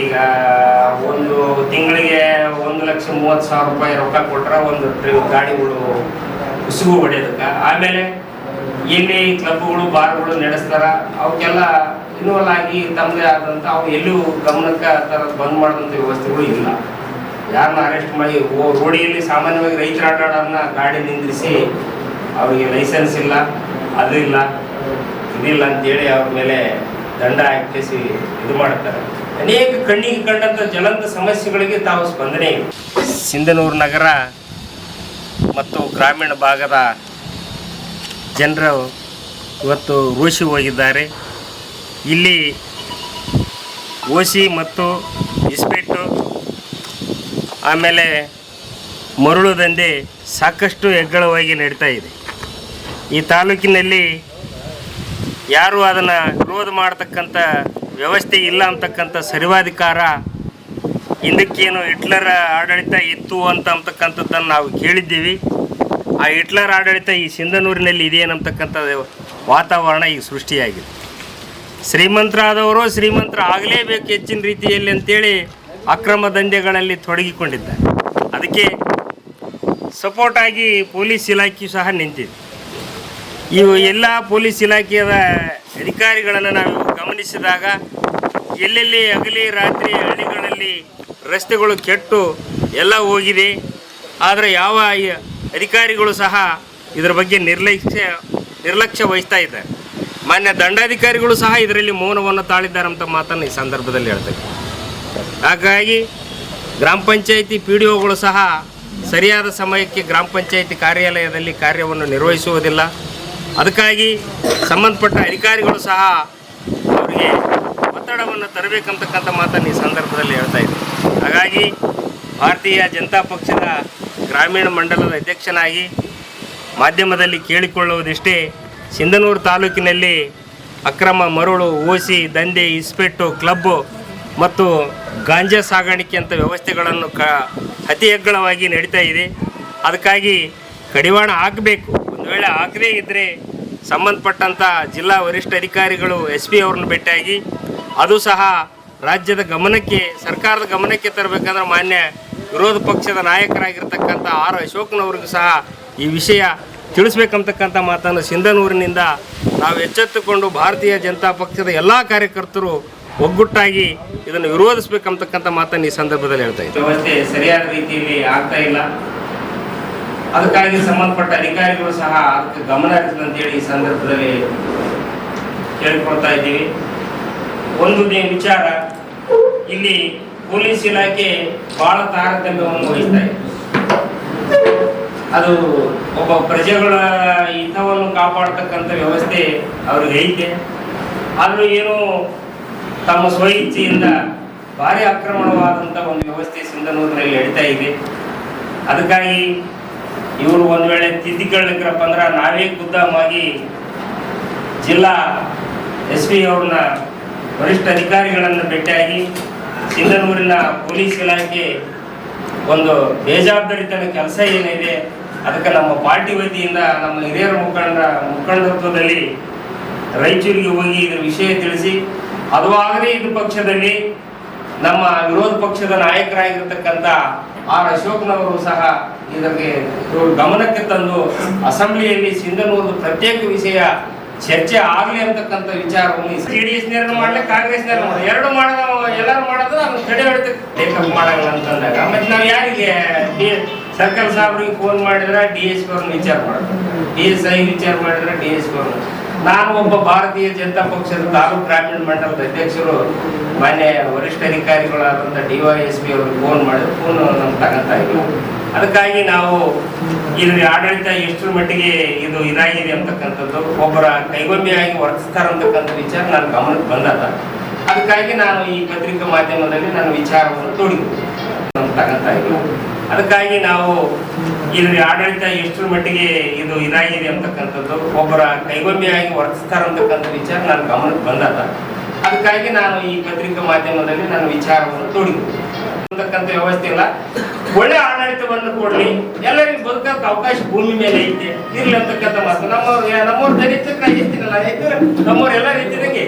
ಈಗ ಒಂದು ತಿಂಗಳಿಗೆ 1,30,000 ರೂಪಾಯಿ ರೊಕ್ಕ ಕೊಟ್ರೆ ಒಂದು ಗಾಡಿಗಳು ಉಸುಗು ಹೊಡೆಯೋದಕ್ಕೆ. ಆಮೇಲೆ ಎಲ್ಲಿ ಕ್ಲಬ್ಗಳು ಬಾರ್ಗಳು ನಡೆಸ್ತಾರ ಅವಕ್ಕೆಲ್ಲ ಇನ್ವಾಲ್ವ್ ಆಗಿ ತಮ್ಮದೇ ಆದಂಥ ಅವು ಎಲ್ಲೂ ಗಮನಕ್ಕೆ ಆ ಥರ ಬಂದ್ ಮಾಡಿದಂಥ ವ್ಯವಸ್ಥೆಗಳು ಇಲ್ಲ. ಯಾರನ್ನ ಅರೆಸ್ಟ್ ಮಾಡಿ ರೋಡಿಯಲ್ಲಿ ಸಾಮಾನ್ಯವಾಗಿ ರೈತರ ಆಡೋರನ್ನ ಗಾಡಿ ನಿಂದ್ರಿಸಿ ಅವರಿಗೆ ಲೈಸೆನ್ಸ್ ಇಲ್ಲ, ಅದು ಇಲ್ಲ, ಇದಿಲ್ಲ ಅಂತೇಳಿ ಅವ್ರ ಮೇಲೆ ದಂಡ ಹಾಕಿಸಿ ಇದು ಮಾಡ್ತಾರೆ. ಅನೇಕ ಕಣ್ಣಿಗೆ ಕಂಡಂಥ ಜ್ವಲಂತ ಸಮಸ್ಯೆಗಳಿಗೆ ತಾವು ಸ್ಪಂದನೆ ಇದೆ. ಸಿಂಧನೂರು ನಗರ ಮತ್ತು ಗ್ರಾಮೀಣ ಭಾಗದ ಜನರು ಇವತ್ತು ರೋಷಿ ಹೋಗಿದ್ದಾರೆ. ಇಲ್ಲಿ ಓಸಿ ಮತ್ತು ಇಸ್ಪೇಟು ಆಮೇಲೆ ಮರಳು ದಂಧೆ ಸಾಕಷ್ಟು ಹೆಗ್ಗಳವಾಗಿ ನಡೀತಾ ಇದೆ. ಈ ತಾಲೂಕಿನಲ್ಲಿ ಯಾರು ಅದನ್ನು ವಿರೋಧ ಮಾಡ್ತಕ್ಕಂಥ ವ್ಯವಸ್ಥೆ ಇಲ್ಲ ಅಂತಕ್ಕಂಥ ಸರ್ವಾಧಿಕಾರ ಹಿಂದಕ್ಕೇನು ಹಿಟ್ಲರ್ ಆಡಳಿತ ಇತ್ತು ಅಂತಕ್ಕಂಥದ್ದನ್ನು ನಾವು ಕೇಳಿದ್ದೀವಿ. ಆ ಹಿಟ್ಲರ್ ಆಡಳಿತ ಈ ಸಿಂಧನೂರಿನಲ್ಲಿ ಇದೆಯೇನಂತಕ್ಕಂಥ ವಾತಾವರಣ ಈಗ ಸೃಷ್ಟಿಯಾಗಿದೆ. ಶ್ರೀಮಂತರಾದವರು ಶ್ರೀಮಂತರ ಆಗಲೇಬೇಕು ಹೆಚ್ಚಿನ ರೀತಿಯಲ್ಲಿ ಅಂತೇಳಿ ಅಕ್ರಮ ದಂಧೆಗಳಲ್ಲಿ ತೊಡಗಿಕೊಂಡಿದ್ದಾರೆ. ಅದಕ್ಕೆ ಸಪೋರ್ಟಾಗಿ ಪೊಲೀಸ್ ಇಲಾಖೆಯು ಸಹ ನಿಂತಿದೆ. ಇವು ಎಲ್ಲ ಪೊಲೀಸ್ ಇಲಾಖೆಯ ಅಧಿಕಾರಿಗಳನ್ನು ನಾವು ಗಮನಿಸಿದಾಗ ಎಲ್ಲೆಲ್ಲಿ ಹಗಲಿ ರಾತ್ರಿ ಹಳ್ಳಿಗಳಲ್ಲಿ ರಸ್ತೆಗಳು ಕೆಟ್ಟು ಎಲ್ಲ ಹೋಗಿದೆ. ಆದರೆ ಯಾವ ಅಧಿಕಾರಿಗಳು ಸಹ ಇದರ ಬಗ್ಗೆ ನಿರ್ಲಕ್ಷ್ಯ ವಹಿಸ್ತಾ ಇದ್ದಾರೆ. ಮಾನ್ಯ ದಂಡಾಧಿಕಾರಿಗಳು ಸಹ ಇದರಲ್ಲಿ ಮೌನವನ್ನು ತಾಳಿದ್ದಾರೆ ಅಂತ ಮಾತನ್ನು ಈ ಸಂದರ್ಭದಲ್ಲಿ ಹೇಳ್ತಾರೆ. ಹಾಗಾಗಿ ಗ್ರಾಮ ಪಂಚಾಯಿತಿ PDOಗಳು ಸಹ ಸರಿಯಾದ ಸಮಯಕ್ಕೆ ಗ್ರಾಮ ಪಂಚಾಯಿತಿ ಕಾರ್ಯಾಲಯದಲ್ಲಿ ಕಾರ್ಯವನ್ನು ನಿರ್ವಹಿಸುವುದಿಲ್ಲ. ಅದಕ್ಕಾಗಿ ಸಂಬಂಧಪಟ್ಟ ಅಧಿಕಾರಿಗಳು ಸಹ ಅವರಿಗೆ ಒತ್ತಡವನ್ನು ತರಬೇಕಂತಕ್ಕಂಥ ಮಾತನ್ನು ಈ ಸಂದರ್ಭದಲ್ಲಿ ಹೇಳ್ತಾ ಇದ್ದಾರೆ. ಹಾಗಾಗಿ ಭಾರತೀಯ ಜನತಾ ಪಕ್ಷದ ಗ್ರಾಮೀಣ ಮಂಡಲದ ಅಧ್ಯಕ್ಷನಾಗಿ ಮಾಧ್ಯಮದಲ್ಲಿ ಕೇಳಿಕೊಳ್ಳುವುದಿಷ್ಟೇ, ಸಿಂಧನೂರು ತಾಲೂಕಿನಲ್ಲಿ ಅಕ್ರಮ ಮರಳು, ಓಸಿ ದಂಧೆ, ಇಸ್ಪೆಟ್ಟು, ಕ್ಲಬ್ಬು ಮತ್ತು ಗಾಂಜಾ ಸಾಗಾಣಿಕೆ ಅಂತ ವ್ಯವಸ್ಥೆಗಳನ್ನು ಅತಿ ಹೆಗ್ಗಳವಾಗಿ ನಡೀತಾ ಇದೆ. ಅದಕ್ಕಾಗಿ ಕಡಿವಾಣ ಹಾಕಬೇಕು. ಒಂದು ವೇಳೆ ಹಾಕದೇ ಇದ್ದರೆ ಸಂಬಂಧಪಟ್ಟಂಥ ಜಿಲ್ಲಾ ವರಿಷ್ಠ ಅಧಿಕಾರಿಗಳು SP ಅವ್ರನ್ನ ಭೇಟಿಯಾಗಿ ಅದು ಸಹ ರಾಜ್ಯದ ಗಮನಕ್ಕೆ, ಸರ್ಕಾರದ ಗಮನಕ್ಕೆ ತರಬೇಕಂದ್ರೆ ಮಾನ್ಯ ವಿರೋಧ ಪಕ್ಷದ ನಾಯಕರಾಗಿರ್ತಕ್ಕಂಥ R. ಅಶೋಕ್ನವ್ರಿಗೂ ಸಹ ಈ ವಿಷಯ ತಿಳಿಸ್ಬೇಕಂತಕ್ಕಂಥ ಮಾತನ್ನು ಸಿಂಧನೂರಿನಿಂದ ನಾವು ಎಚ್ಚೆತ್ತುಕೊಂಡು ಭಾರತೀಯ ಜನತಾ ಪಕ್ಷದ ಎಲ್ಲ ಕಾರ್ಯಕರ್ತರು ಒಗ್ಗಟ್ಟಾಗಿ ಇದನ್ನು ವಿರೋಧಿಸಬೇಕಂತಕ್ಕಂಥ ಮಾತನ್ನು ಈ ಸಂದರ್ಭದಲ್ಲಿ ಹೇಳ್ತಾ ಇದ್ದೀವಿ. ವ್ಯವಸ್ಥೆ ಸರಿಯಾದ ರೀತಿಯಲ್ಲಿ ಆಗ್ತಾ ಇಲ್ಲ. ಅದಕ್ಕಾಗಿ ಸಂಬಂಧಪಟ್ಟ ಅಧಿಕಾರಿಗಳು ಸಹ ಅದಕ್ಕೆ ಗಮನ ಹರಿಸದಂತೇಳಿ ಈ ಸಂದರ್ಭದಲ್ಲಿ ಕೇಳಿಕೊಳ್ತಾ ಇದ್ದೀವಿ. ಒಂದು ವಿಚಾರ, ಇಲ್ಲಿ ಪೊಲೀಸ್ ಇಲಾಖೆ ಬಹಳ ತಾರತಮ್ಯವನ್ನು ವಹಿಸ್ತಾ ಇದೆ. ಅದು ಒಬ್ಬ ಪ್ರಜೆಗಳ ಹಿತವನ್ನು ಕಾಪಾಡ್ತಕ್ಕಂಥ ವ್ಯವಸ್ಥೆ ಅವ್ರಿಗೆ ಐತೆ. ಆದರೂ ಏನು ತಮ್ಮ ಸ್ವಇಚ್ಛೆಯಿಂದ ಭಾರಿ ಆಕ್ರಮಣವಾದಂಥ ಒಂದು ವ್ಯವಸ್ಥೆ ಸಿಂಧನೂರಿನಲ್ಲಿ ನಡೀತಾ ಇದೆ. ಅದಕ್ಕಾಗಿ ಇವರು ಒಂದು ವೇಳೆ ತಿದ್ದಿಕೊಳ್ಳಿಕ್ರಪ್ಪ ಅಂದ್ರೆ ನಾವೇ ಖುದ್ದಾಗಿ ಜಿಲ್ಲಾ SP ಅವ್ರನ್ನ ವರಿಷ್ಠ ಅಧಿಕಾರಿಗಳನ್ನು ಭೇಟಿಯಾಗಿ ಸಿಂಧನೂರಿನ ಪೊಲೀಸ್ ಇಲಾಖೆ ಒಂದು ಬೇಜವಾಬ್ದಾರಿತನ ಕೆಲಸ ಏನಿದೆ ಅದಕ್ಕೆ ನಮ್ಮ ಪಾರ್ಟಿ ವತಿಯಿಂದ ನಮ್ಮ ಹಿರಿಯರ ಮುಖಂಡತ್ವದಲ್ಲಿ ರಾಯಚೂರಿಗೆ ಹೋಗಿ ಇದರ ವಿಷಯ ತಿಳಿಸಿ, ಅದು ಆಗದೇ ಇದ್ದ ಪಕ್ಷದಲ್ಲಿ ನಮ್ಮ ವಿರೋಧ ಪಕ್ಷದ ನಾಯಕರಾಗಿರ್ತಕ್ಕಂಥ R. ಅಶೋಕ್ನವರು ಸಹ ಇದಕ್ಕೆ ಗಮನಕ್ಕೆ ತಂದು ಅಸೆಂಬ್ಲಿಯಲ್ಲಿ ಸಿಂಧನೂರು ಪ್ರತ್ಯೇಕ ವಿಷಯ ಚರ್ಚೆ ಆಗಲಿ ಅಂತಕ್ಕಂಥ ವಿಚಾರವನ್ನು JDS ಮಾಡಲಿ, ಕಾಂಗ್ರೆಸ್ ಎರಡು ಎಲ್ಲರೂ ಮಾಡೋದು ನಾವು ತಡೆ ಟೇಕಪ್ ಮಾಡಲ್ಲ ಅಂತಂದಾಗ ಮತ್ತೆ ನಾವು ಯಾರಿಗೆ ಸರ್ಕಲ್ ಸಾಹೇಬ್ರಿಗೆ ಫೋನ್ ಮಾಡಿದ್ರೆ DSP ಅವ್ರನ್ನ ವಿಚಾರ ಮಾಡೋದು, DSI ವಿಚಾರ ಮಾಡಿದ್ರೆ DSP ಅವ್ರನ್ನ. ನಾನು ಒಬ್ಬ ಭಾರತೀಯ ಜನತಾ ಪಕ್ಷದ ತಾಲೂಕು ಗ್ರಾಮೀಣ ಮಂಡಲದ ಅಧ್ಯಕ್ಷರು ಮಾನ್ಯ ವರಿಷ್ಠ ಅಧಿಕಾರಿಗಳಾದಂಥ DYSP ಅವ್ರಿಗೆ ಫೋನ್ ಮಾಡಿದ್ರು, ಫೋನ್ ನಮ್ಗೆ ತಗೊಂತಾ ಇಲ್ಲ. ಅದಕ್ಕಾಗಿ ನಾವು ಇದ್ರ ಆಡಳಿತ ಎಷ್ಟರ ಮಟ್ಟಿಗೆ ಇದು ಇದಾಗಿದೆ ಅಂತಕ್ಕಂಥದ್ದು, ಒಬ್ಬರ ಕೈಗೊಂಬೆಯಾಗಿ ವರ್ತಿಸ್ತಾರಂತಕ್ಕಂಥ ವಿಚಾರ ನನ್ನ ಗಮನಕ್ಕೆ ಬಂದದ. ಅದಕ್ಕಾಗಿ ನಾನು ಈ ಪತ್ರಿಕಾ ಮಾಧ್ಯಮದಲ್ಲಿ ನನ್ನ ವಿಚಾರವನ್ನು ತಗೊಂತಾ ಇಲ್ಲ. ಅದಕ್ಕಾಗಿ ನಾವು ಇದ್ರ ಆಡಳಿತ ಎಷ್ಟರ ಮಟ್ಟಿಗೆ ಇದು ಇದಾಗಿದೆ ಅಂತಕ್ಕಂಥದ್ದು, ಒಬ್ಬರ ಕೈಗೊಂಬೆಯಾಗಿ ವರ್ತಿಸ್ತಾರಂತಕ್ಕಂಥ ವಿಚಾರ ನನ್ನ ಗಮನಕ್ಕೆ ಬಂದದ. ಅದಕ್ಕಾಗಿ ನಾನು ಈ ಪತ್ರಿಕಾ ಮಾಧ್ಯಮದಲ್ಲಿ ನನ್ನ ವಿಚಾರವನ್ನು ಅಂತಕ್ಕಂಥ ವ್ಯವಸ್ಥೆ ಇಲ್ಲ. ಒಳ್ಳೆ ಆಡಳಿತವನ್ನು ಕೊಡ್ಲಿ, ಎಲ್ಲರಿಗೂ ಬದುಕಕ್ಕೆ ಅವಕಾಶ ಭೂಮಿ ಮೇಲೆ ಐತೆ, ಇರ್ಲಿ ಅಂತಕ್ಕಂಥ ಮಾತು. ನಮ್ಮವ್ರು ದಲಿತಕ್ಕೆ ನಾ ಇರ್ತೀನಲ್ಲ, ನಮ್ಮವ್ರು ಎಲ್ಲ ರೀತಿಯಾಗಿ